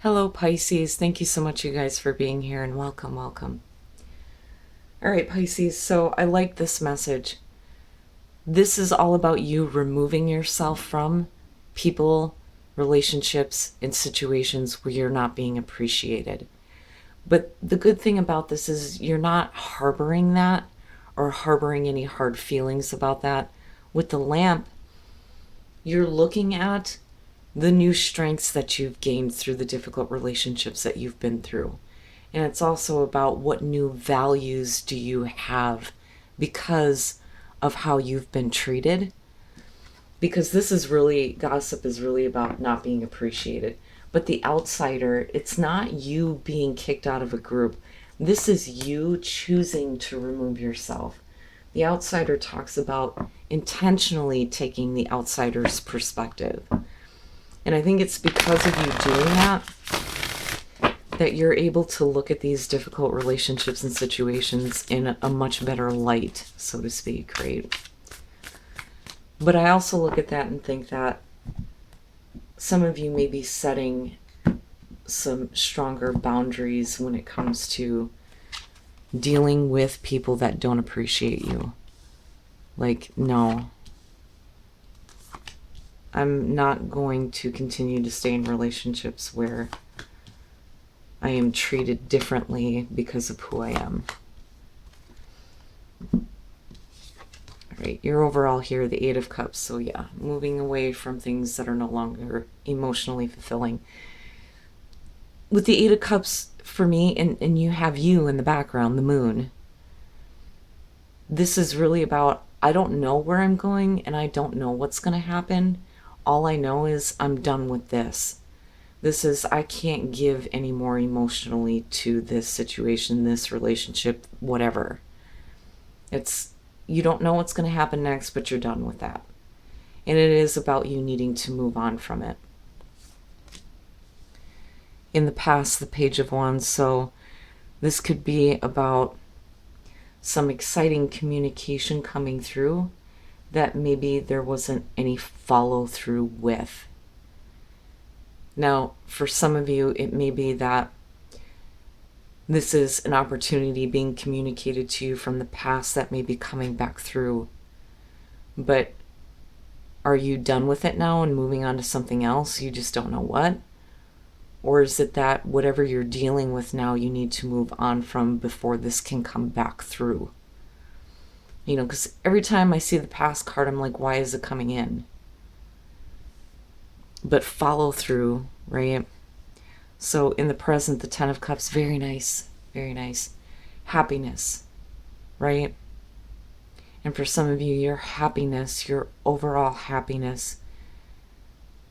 Hello, Pisces. Thank you so much, you guys, for being here, and welcome, welcome. All right, Pisces, so I like this message. This is all about you removing yourself from people, relationships, and situations where you're not being appreciated. But the good thing about this is you're not harboring that or harboring any hard feelings about that. With the lamp, you're looking at the new strengths that you've gained through the difficult relationships that you've been through. And it's also about what new values do you have because of how you've been treated. Because this is really, gossip is really about not being appreciated. But the outsider, it's not you being kicked out of a group. This is you choosing to remove yourself. The outsider talks about intentionally taking the outsider's perspective. And I think it's because of you doing that you're able to look at these difficult relationships and situations in a much better light, so to speak, right? But I also look at that and think that some of you may be setting some stronger boundaries when it comes to dealing with people that don't appreciate you. Like, no, I'm not going to continue to stay in relationships where I am treated differently because of who I am. All right, you're overall here, the Eight of Cups. So yeah, moving away from things that are no longer emotionally fulfilling. With the Eight of Cups, for me, and you have you in the background, the moon, this is really about, I don't know where I'm going and I don't know what's going to happen. All I know is I'm done with this. This is, I can't give any more emotionally to this situation, this relationship, whatever. It's, you don't know what's going to happen next, but you're done with that. And it is about you needing to move on from it. In the past, the Page of Wands, so this could be about some exciting communication coming through that maybe there wasn't any follow through with. Now, for some of you, it may be that this is an opportunity being communicated to you from the past that may be coming back through. But are you done with it now and moving on to something else? You just don't know what? Or is it that whatever you're dealing with now, you need to move on from before this can come back through? You know, because every time I see the past card, I'm like, why is it coming in? But follow through, right? So in the present, the Ten of Cups, very nice, very nice. Happiness, right? And for some of you, your happiness, your overall happiness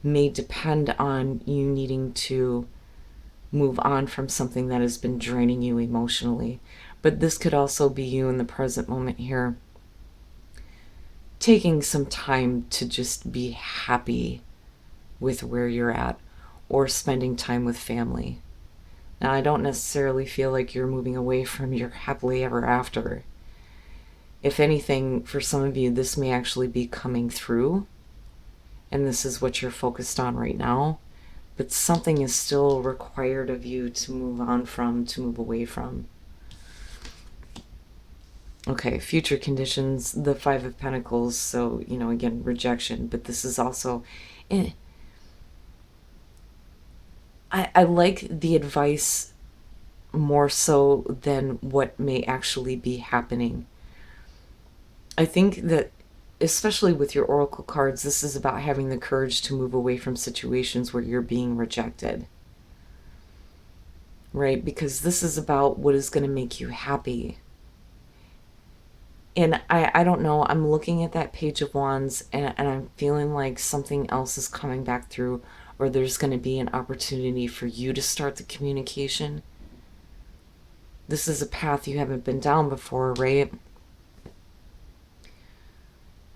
may depend on you needing to move on from something that has been draining you emotionally. But this could also be you in the present moment here, taking some time to just be happy with where you're at, or spending time with family. Now, I don't necessarily feel like you're moving away from your happily ever after. If anything, for some of you, this may actually be coming through, and this is what you're focused on right now, but something is still required of you to move on from, to move away from. Okay, future conditions, the Five of Pentacles, so, you know, again, rejection, but this is also... I like the advice more so than what may actually be happening. I think that, especially with your oracle cards, this is about having the courage to move away from situations where you're being rejected. Right? Because this is about what is going to make you happy. And I don't know, I'm looking at that Page of Wands and I'm feeling like something else is coming back through, or there's going to be an opportunity for you to start the communication. This is a path you haven't been down before, right?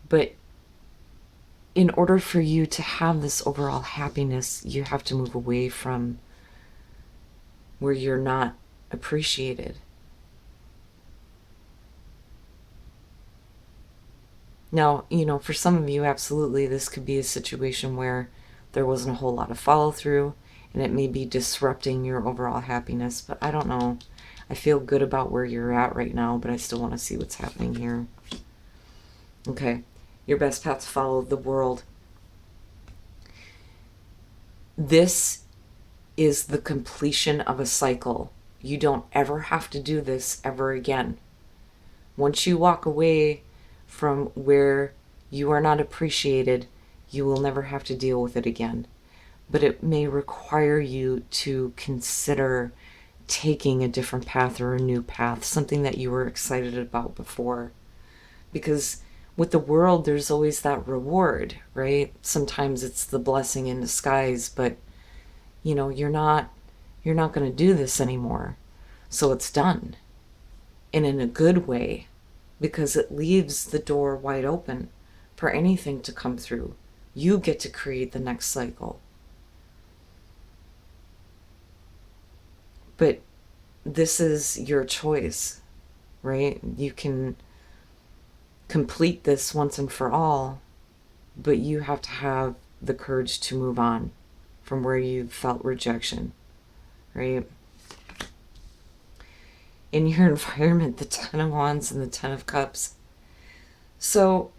But in order for you to have this overall happiness, you have to move away from where you're not appreciated. Now, you know, for some of you, absolutely, this could be a situation where there wasn't a whole lot of follow through, and it may be disrupting your overall happiness, but I don't know. I feel good about where you're at right now, but I still want to see what's happening here. Okay, your best path to follow, the world. This is the completion of a cycle. You don't ever have to do this ever again. Once you walk away from where you are not appreciated, you will never have to deal with it again. But it may require you to consider taking a different path or a new path, something that you were excited about before. Because with the world, there's always that reward, right? Sometimes it's the blessing in disguise, but you know, you're not going to do this anymore. So it's done. And in a good way, because it leaves the door wide open for anything to come through. You get to create the next cycle. But this is your choice, right? You can complete this once and for all, but you have to have the courage to move on from where you felt rejection, right? In your environment, the Ten of Wands and the Ten of Cups. So,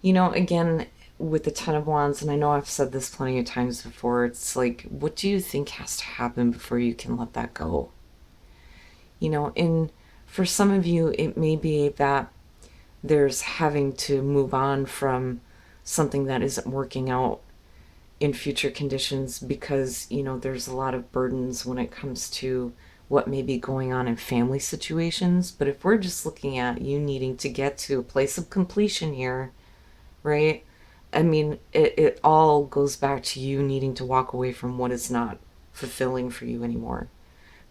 you know, again, with the Ten of Wands, and I know I've said this plenty of times before, it's like, what do you think has to happen before you can let that go? You know, and for some of you, it may be that there's having to move on from something that isn't working out in future conditions because, you know, there's a lot of burdens when it comes to what may be going on in family situations. But if we're just looking at you needing to get to a place of completion here, right? I mean, it all goes back to you needing to walk away from what is not fulfilling for you anymore.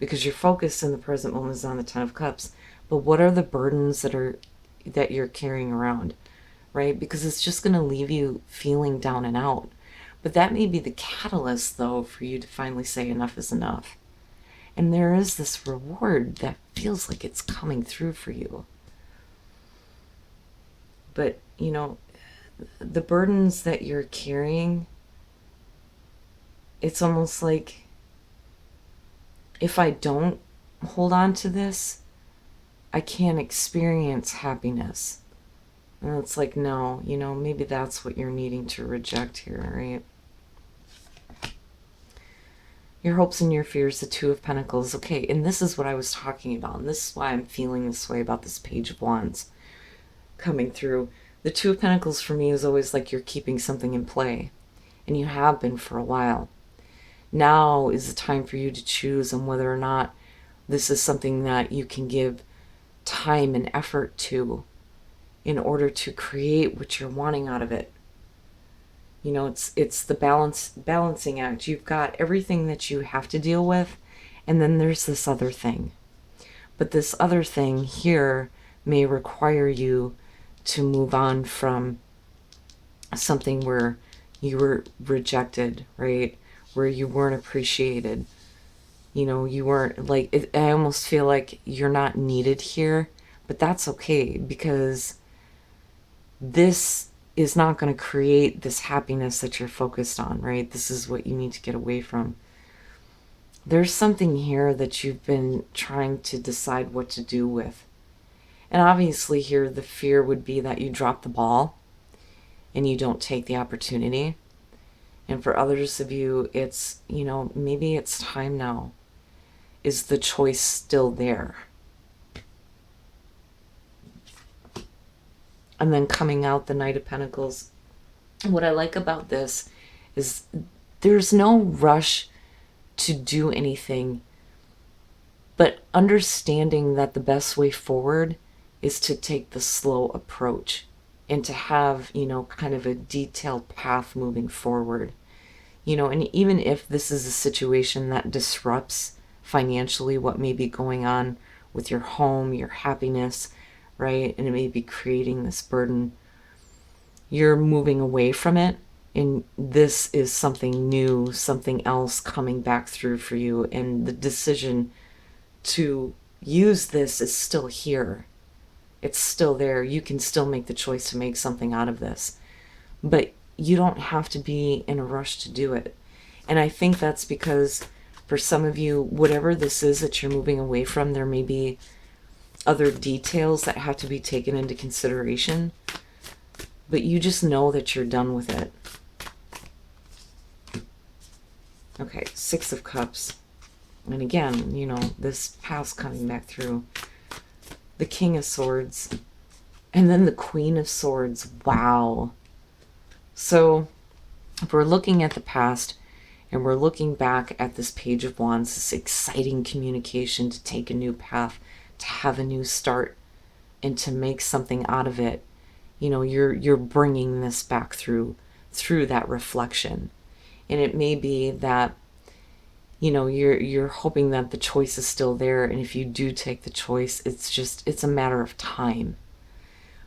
Because your focus in the present moment is on the Ten of Cups. But what are the burdens that you're carrying around, right? Because it's just going to leave you feeling down and out. But that may be the catalyst, though, for you to finally say enough is enough. And there is this reward that feels like it's coming through for you. But, you know, the burdens that you're carrying, it's almost like, if I don't hold on to this, I can't experience happiness. And it's like, no, you know, maybe that's what you're needing to reject here, right? Your hopes and your fears, the Two of Pentacles. Okay, and this is what I was talking about. And this is why I'm feeling this way about this Page of Wands coming through. The Two of Pentacles for me is always like you're keeping something in play. And you have been for a while. Now is the time for you to choose on whether or not this is something that you can give time and effort to in order to create what you're wanting out of it. You know, it's the balancing act. You've got everything that you have to deal with, and then there's this other thing. But this other thing here may require you to move on from something where you were rejected, right? Where you weren't appreciated. You know, you weren't like, I almost feel like you're not needed here, but that's okay, because this is not going to create this happiness that you're focused on, right? This is what you need to get away from. There's something here that you've been trying to decide what to do with. And obviously here the fear would be that you drop the ball and you don't take the opportunity. And for others of you, it's, you know, maybe it's time now. Is the choice still there? And then coming out the Knight of Pentacles. What I like about this is there's no rush to do anything, but understanding that the best way forward is to take the slow approach and to have, you know, kind of a detailed path moving forward. You know, and even if this is a situation that disrupts financially what may be going on with your home, your happiness, right? And it may be creating this burden. You're moving away from it, and this is something new, something else coming back through for you, and the decision to use this is still here. It's still there. You can still make the choice to make something out of this, but you don't have to be in a rush to do it. And I think that's because for some of you, whatever this is that you're moving away from, there may be other details that have to be taken into consideration. But you just know that you're done with it. Okay, Six of Cups. And again, you know, this past coming back through. The King of Swords. And then the Queen of Swords. Wow. So, if we're looking at the past, and we're looking back at this Page of Wands, this exciting communication to take a new path, to have a new start, and to make something out of it. You know, you're bringing this back through that reflection. And it may be that, you know, you're hoping that the choice is still there, and if you do take the choice, it's a matter of time.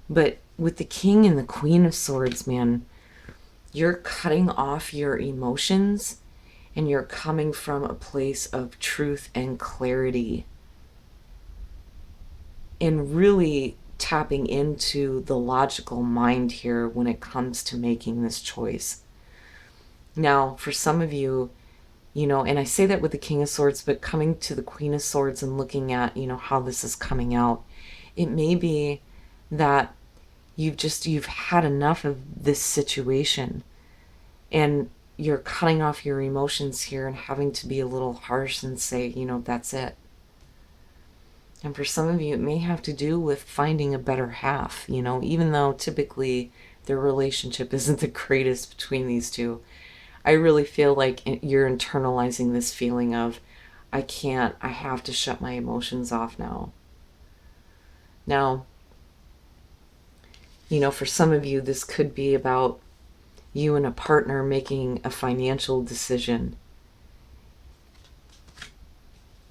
But with the King and the Queen of Swords, man, you're cutting off your emotions, and you're coming from a place of truth and clarity, and really tapping into the logical mind here when it comes to making this choice. Now, for some of you, you know, and I say that with the King of Swords, but coming to the Queen of Swords and looking at, you know, how this is coming out, it may be that you've had enough of this situation, and you're cutting off your emotions here and having to be a little harsh and say, you know, that's it. And for some of you, it may have to do with finding a better half, you know, even though typically their relationship isn't the greatest between these two. I really feel like you're internalizing this feeling of, I have to shut my emotions off now. Now, you know, for some of you, this could be about you and a partner making a financial decision.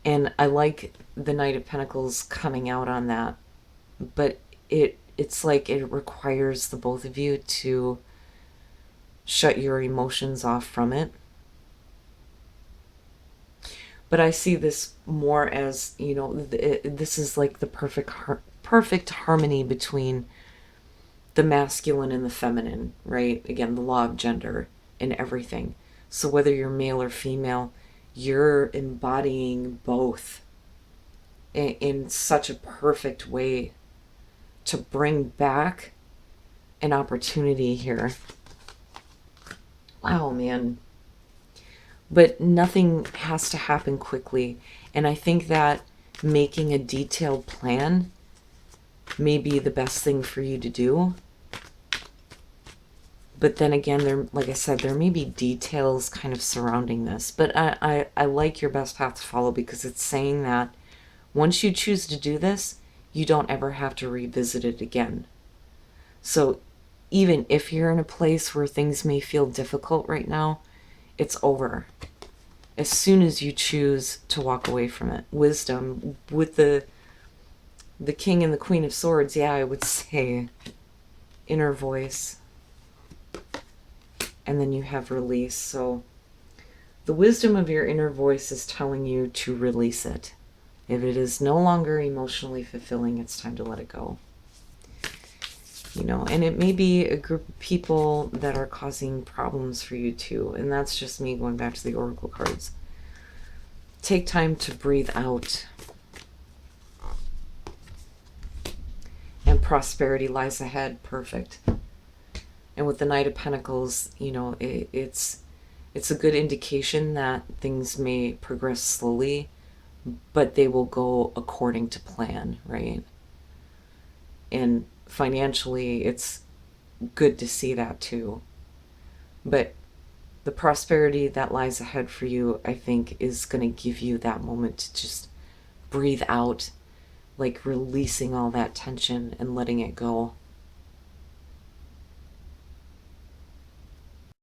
And I like the Knight of Pentacles coming out on that. But it's like it requires the both of you to shut your emotions off from it. But I see this more as, you know, this is like the perfect harmony between the masculine and the feminine, right? Again, the law of gender and everything. So whether you're male or female, you're embodying both in such a perfect way to bring back an opportunity here. Wow, man. But nothing has to happen quickly. And I think that making a detailed plan may be the best thing for you to do. But then again, like I said, there may be details kind of surrounding this. But I like your best path to follow, because it's saying that once you choose to do this, you don't ever have to revisit it again. So even if you're in a place where things may feel difficult right now, it's over. As soon as you choose to walk away from it. Wisdom with the King and the Queen of Swords, yeah, I would say inner voice. And then you have release. So the wisdom of your inner voice is telling you to release it. If it is no longer emotionally fulfilling, it's time to let it go. You know, and it may be a group of people that are causing problems for you too. And that's just me going back to the Oracle cards. Take time to breathe out. And prosperity lies ahead. Perfect. And with the Knight of Pentacles, you know, it's a good indication that things may progress slowly, but they will go according to plan, right? And financially, it's good to see that too. But the prosperity that lies ahead for you, I think, is going to give you that moment to just breathe out, like releasing all that tension and letting it go.